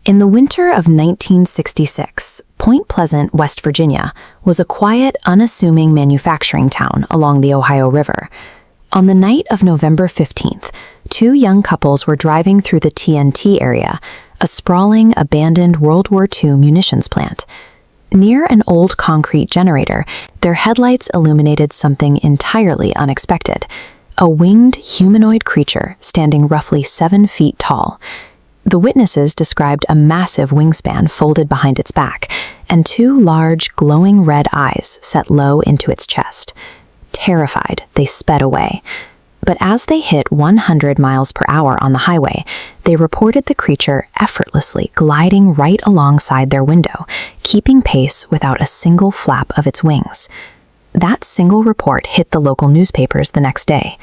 In the winter of 1966, Point Pleasant, West Virginia, was a quiet, unassuming manufacturing town along the Ohio River. On the night of November 15th, two young couples were driving through the TNT area, a sprawling, abandoned World War II munitions plant. Near an old concrete generator, their headlights illuminated something entirely unexpected: a winged humanoid creature standing roughly 7 feet tall. The witnesses described a massive wingspan folded behind its back, and two large, glowing red eyes set low into its chest. Terrified, they sped away. But as they hit 100 miles per hour on the highway, they reported the creature effortlessly gliding right alongside their window, keeping pace without a single flap of its wings. That single report hit the local newspapers the next day.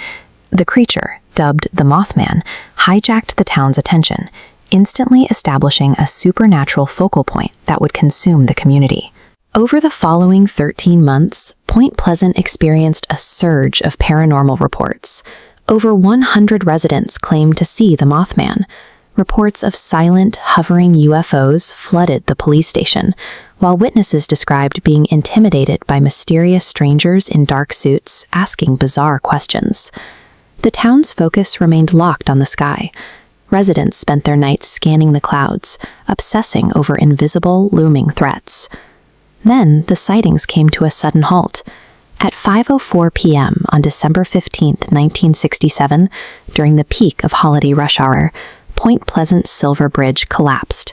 The creature, dubbed the Mothman, hijacked the town's attention, instantly establishing a supernatural focal point that would consume the community. Over the following 13 months, Point Pleasant experienced a surge of paranormal reports. Over 100 residents claimed to see the Mothman. Reports of silent, hovering UFOs flooded the police station, while witnesses described being intimidated by mysterious strangers in dark suits asking bizarre questions. The town's focus remained locked on the sky. Residents spent their nights scanning the clouds, obsessing over invisible, looming threats. Then, the sightings came to a sudden halt. At 5:04 p.m. on December 15, 1967, during the peak of holiday rush hour, Point Pleasant's Silver Bridge collapsed.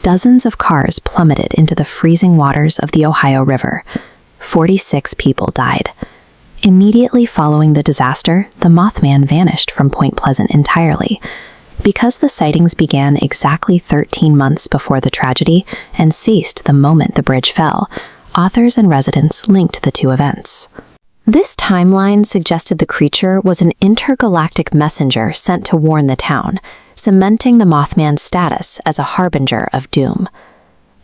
Dozens of cars plummeted into the freezing waters of the Ohio River. 46 people died. Immediately following the disaster, the Mothman vanished from Point Pleasant entirely. Because the sightings began exactly 13 months before the tragedy and ceased the moment the bridge fell, authors and residents linked the two events. This timeline suggested the creature was an intergalactic messenger sent to warn the town, cementing the Mothman's status as a harbinger of doom.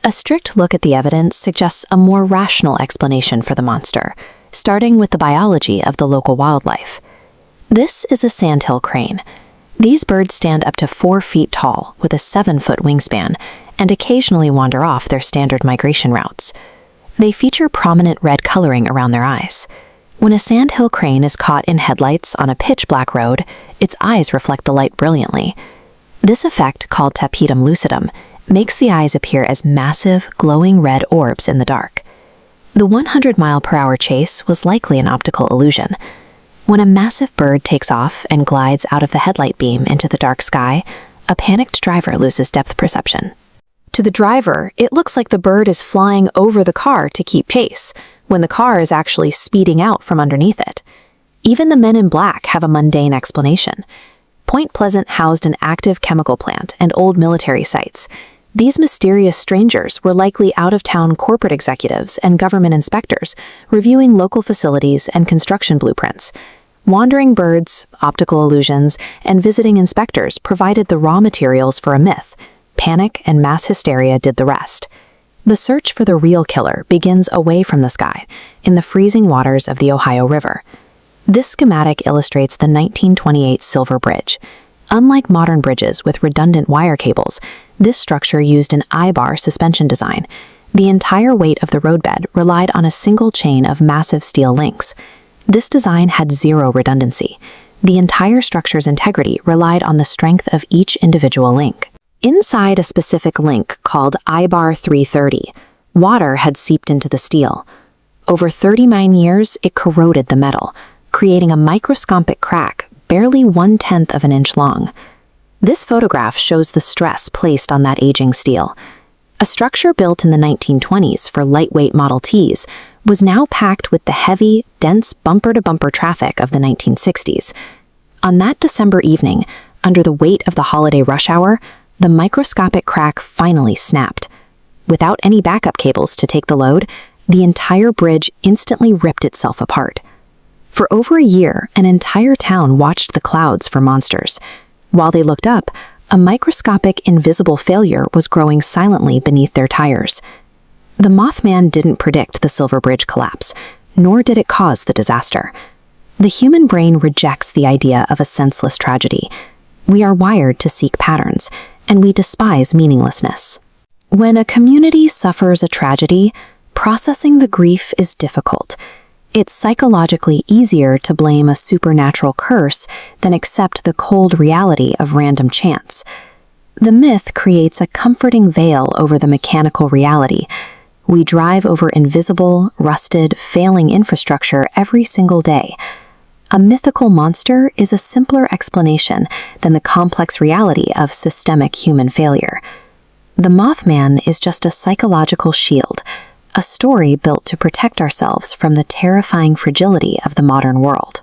A strict look at the evidence suggests a more rational explanation for the monster, starting with the biology of the local wildlife. This is a sandhill crane. These birds stand up to 4 feet tall with a 7-foot wingspan and occasionally wander off their standard migration routes. They feature prominent red coloring around their eyes. When a sandhill crane is caught in headlights on a pitch-black road, its eyes reflect the light brilliantly. This effect, called tapetum lucidum, makes the eyes appear as massive, glowing red orbs in the dark. The 100-mile-per-hour chase was likely an optical illusion. When a massive bird takes off and glides out of the headlight beam into the dark sky, a panicked driver loses depth perception. To the driver, it looks like the bird is flying over the car to keep pace, when the car is actually speeding out from underneath it. Even the men in black have a mundane explanation. Point Pleasant housed an active chemical plant and old military sites. These mysterious strangers were likely out-of-town corporate executives and government inspectors, reviewing local facilities and construction blueprints. Wandering birds, optical illusions, and visiting inspectors provided the raw materials for a myth. Panic and mass hysteria did the rest. The search for the real killer begins away from the sky, in the freezing waters of the Ohio River. This schematic illustrates the 1928 Silver Bridge. Unlike modern bridges with redundant wire cables, this structure used an I-bar suspension design. The entire weight of the roadbed relied on a single chain of massive steel links. This design had zero redundancy. The entire structure's integrity relied on the strength of each individual link. Inside a specific link called I-bar 330, water had seeped into the steel. Over 39 years, it corroded the metal, creating a microscopic crack barely 1/10 of an inch long. This photograph shows the stress placed on that aging steel. A structure built in the 1920s for lightweight Model Ts was now packed with the heavy, dense bumper-to-bumper traffic of the 1960s. On that December evening, under the weight of the holiday rush hour, the microscopic crack finally snapped. Without any backup cables to take the load, the entire bridge instantly ripped itself apart. For over a year, an entire town watched the clouds for monsters. While they looked up, a microscopic invisible failure was growing silently beneath their tires. The Mothman didn't predict the Silver Bridge collapse, nor did it cause the disaster. The human brain rejects the idea of a senseless tragedy. We are wired to seek patterns, and we despise meaninglessness. When a community suffers a tragedy, processing the grief is difficult. It's psychologically easier to blame a supernatural curse than accept the cold reality of random chance. The myth creates a comforting veil over the mechanical reality. We drive over invisible, rusted, failing infrastructure every single day. A mythical monster is a simpler explanation than the complex reality of systemic human failure. The Mothman is just a psychological shield, a story built to protect ourselves from the terrifying fragility of the modern world.